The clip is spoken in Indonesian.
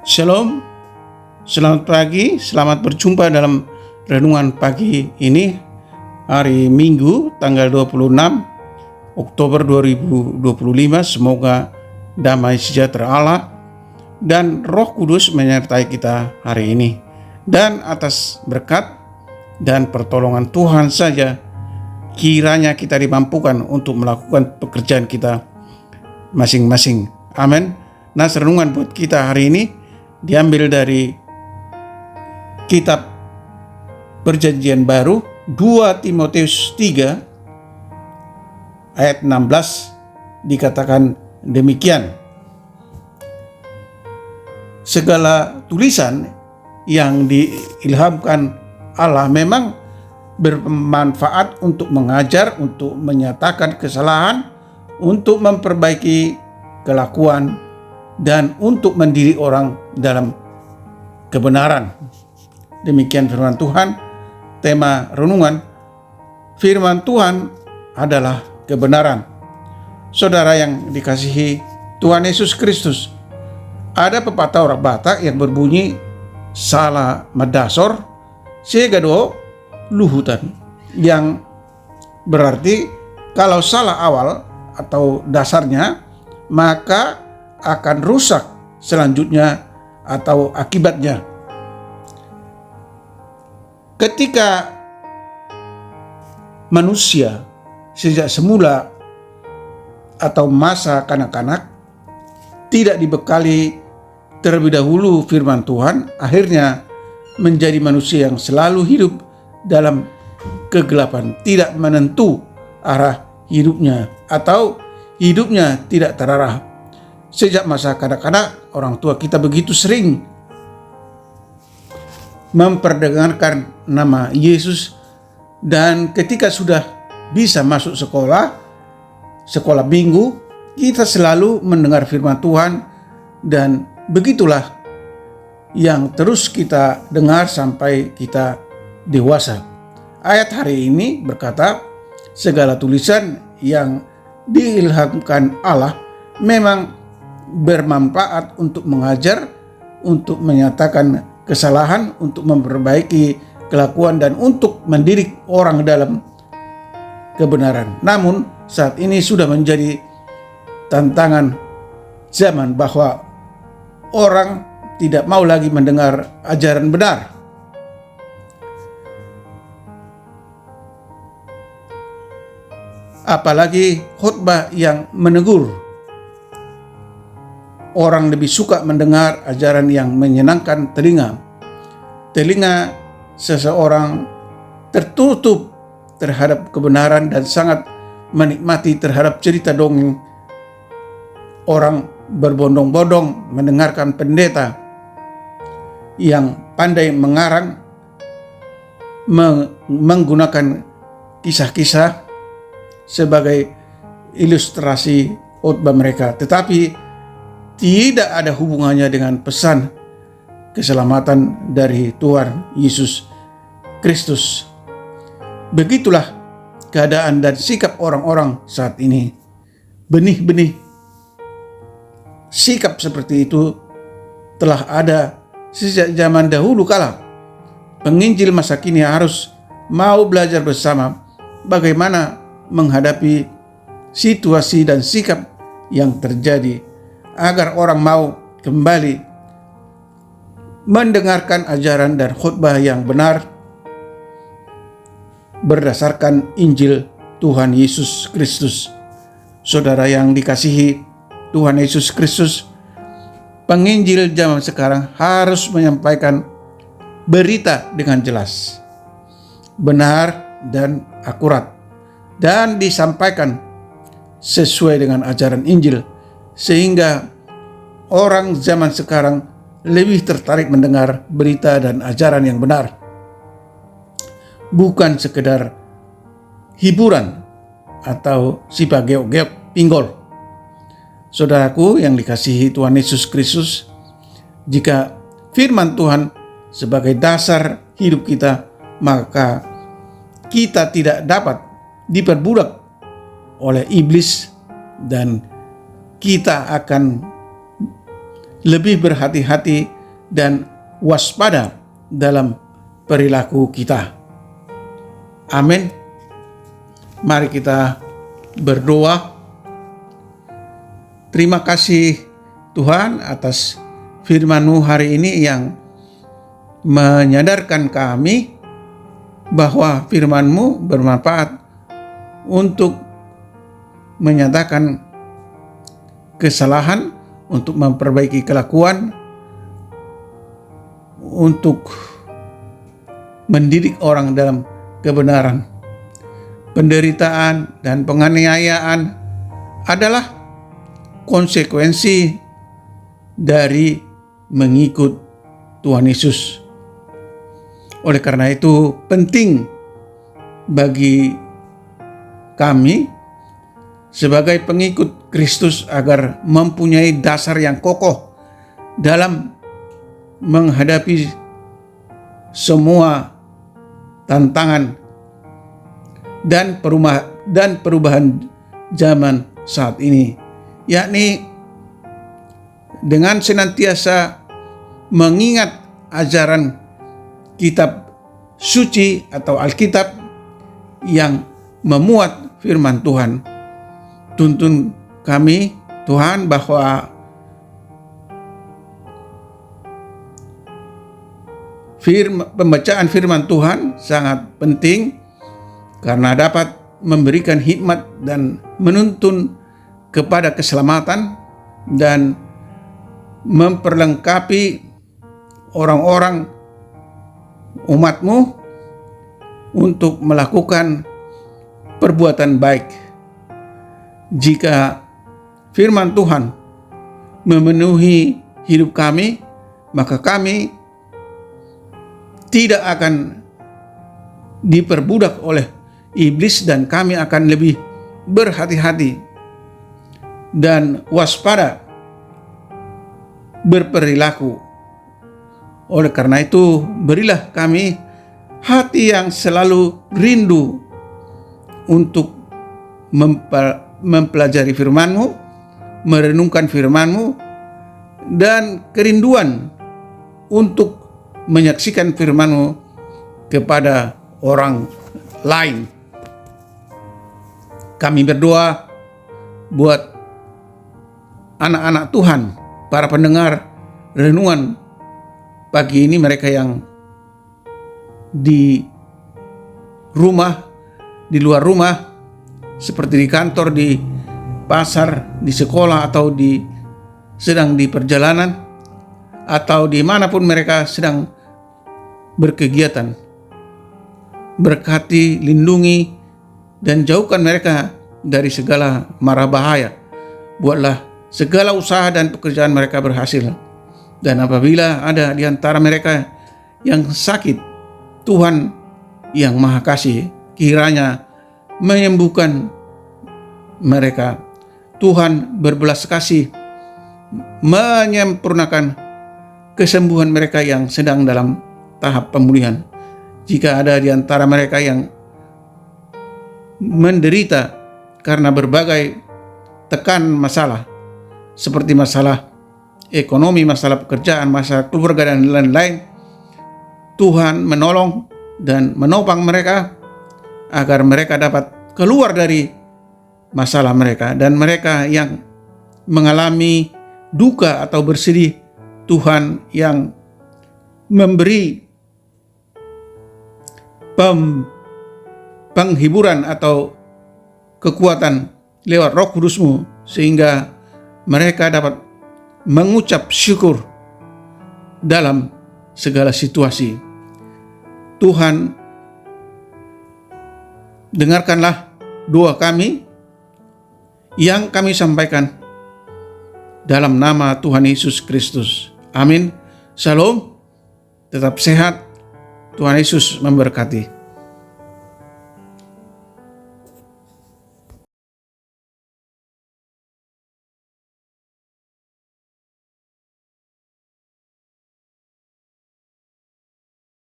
Shalom, selamat pagi, selamat berjumpa dalam renungan pagi ini, hari Minggu, tanggal 26 Oktober 2025. Semoga damai sejahtera Allah dan Roh Kudus menyertai kita hari ini. Dan atas berkat dan pertolongan Tuhan saja, kiranya kita dimampukan untuk melakukan pekerjaan kita masing-masing. Amin. Nah, renungan buat kita hari ini diambil dari kitab Perjanjian Baru 2 Timotius 3 ayat 16, dikatakan demikian. Segala tulisan yang diilhamkan Allah memang bermanfaat untuk mengajar, untuk menyatakan kesalahan, untuk memperbaiki kelakuan, dan untuk mendidik orang dalam kebenaran. Demikian firman Tuhan. Tema renungan, firman Tuhan adalah kebenaran. Saudara yang dikasihi Tuhan Yesus Kristus, ada pepatah orang Batak yang berbunyi salah medasor segado luhutan, yang berarti kalau salah awal atau dasarnya maka akan rusak selanjutnya atau akibatnya. Ketika manusia sejak semula atau masa kanak-kanak tidak dibekali terlebih dahulu firman Tuhan, akhirnya menjadi manusia yang selalu hidup dalam kegelapan, tidak menentu arah hidupnya atau hidupnya tidak terarah. Sejak masa kanak-kanak, orang tua kita begitu sering memperdengarkan nama Yesus, dan ketika sudah bisa masuk sekolah minggu, kita selalu mendengar firman Tuhan, dan begitulah yang terus kita dengar sampai kita dewasa. Ayat hari ini berkata, segala tulisan yang diilhamkan Allah memang bermanfaat untuk mengajar, untuk menyatakan kesalahan, untuk memperbaiki kelakuan, dan untuk mendidik orang dalam kebenaran. Namun saat ini sudah menjadi tantangan zaman bahwa orang tidak mau lagi mendengar ajaran benar. Apalagi khotbah yang menegur. Orang lebih suka mendengar ajaran yang menyenangkan telinga. Telinga seseorang tertutup terhadap kebenaran dan sangat menikmati terhadap cerita dongeng. Orang berbondong-bondong mendengarkan pendeta yang pandai mengarang, menggunakan kisah-kisah sebagai ilustrasi khotbah mereka, tetapi tidak ada hubungannya dengan pesan keselamatan dari Tuhan Yesus Kristus. Begitulah keadaan dan sikap orang-orang saat ini. Benih-benih sikap seperti itu telah ada sejak zaman dahulu kala. Penginjil masa kini harus mau belajar bersama bagaimana menghadapi situasi dan sikap yang terjadi, agar orang mau kembali mendengarkan ajaran dan khotbah yang benar berdasarkan Injil Tuhan Yesus Kristus. Saudara yang dikasihi Tuhan Yesus Kristus, penginjil zaman sekarang harus menyampaikan berita dengan jelas, benar dan akurat, dan disampaikan sesuai dengan ajaran Injil, sehingga orang zaman sekarang lebih tertarik mendengar berita dan ajaran yang benar, bukan sekedar hiburan atau sipa geok-geok pinggol. Saudaraku yang dikasihi Tuhan Yesus Kristus, jika firman Tuhan sebagai dasar hidup kita, maka kita tidak dapat diperbudak oleh iblis, dan kita akan lebih berhati-hati dan waspada dalam perilaku kita. Amin. Mari kita berdoa. Terima kasih Tuhan atas firman-Mu hari ini yang menyadarkan kami bahwa firman-Mu bermanfaat untuk menyatakan kesalahan, untuk memperbaiki kelakuan, untuk mendidik orang dalam kebenaran. Penderitaan dan penganiayaan adalah konsekuensi dari mengikut Tuhan Yesus. Oleh karena itu penting bagi kami sebagai pengikut Kristus agar mempunyai dasar yang kokoh dalam menghadapi semua tantangan dan perubahan zaman saat ini, yakni dengan senantiasa mengingat ajaran kitab suci atau Alkitab yang memuat firman Tuhan. Tuntun kami Tuhan bahwa pembacaan firman Tuhan sangat penting karena dapat memberikan hikmat dan menuntun kepada keselamatan dan memperlengkapi orang-orang umat-Mu untuk melakukan perbuatan baik. Jika firman Tuhan memenuhi hidup kami, maka kami tidak akan diperbudak oleh iblis dan kami akan lebih berhati-hati dan waspada berperilaku. Oleh karena itu, berilah kami hati yang selalu rindu untuk mempelajari firman-Mu, merenungkan firman-Mu, dan kerinduan untuk menyaksikan firman-Mu kepada orang lain. Kami berdoa buat anak-anak Tuhan, para pendengar renungan pagi ini, mereka yang di rumah, di luar rumah, seperti di kantor, di pasar, di sekolah, atau sedang di perjalanan, atau dimanapun mereka sedang berkegiatan. Berkati, lindungi, dan jauhkan mereka dari segala mara bahaya. Buatlah segala usaha dan pekerjaan mereka berhasil. Dan apabila ada di antara mereka yang sakit, Tuhan yang Maha Kasih kiranya menyembuhkan mereka. Tuhan berbelas kasih menyempurnakan kesembuhan mereka yang sedang dalam tahap pemulihan. Jika ada di antara mereka yang menderita karena berbagai tekan masalah, seperti masalah ekonomi, masalah pekerjaan, masalah keluarga, dan lain-lain, Tuhan menolong dan menopang mereka agar mereka dapat keluar dari masalah mereka. Dan mereka yang mengalami duka atau bersedih, Tuhan yang memberi penghiburan atau kekuatan lewat Roh Kudus-Mu, sehingga mereka dapat mengucap syukur dalam segala situasi. Tuhan, dengarkanlah doa kami yang kami sampaikan dalam nama Tuhan Yesus Kristus. Amin. Shalom. Tetap sehat. Tuhan Yesus memberkati.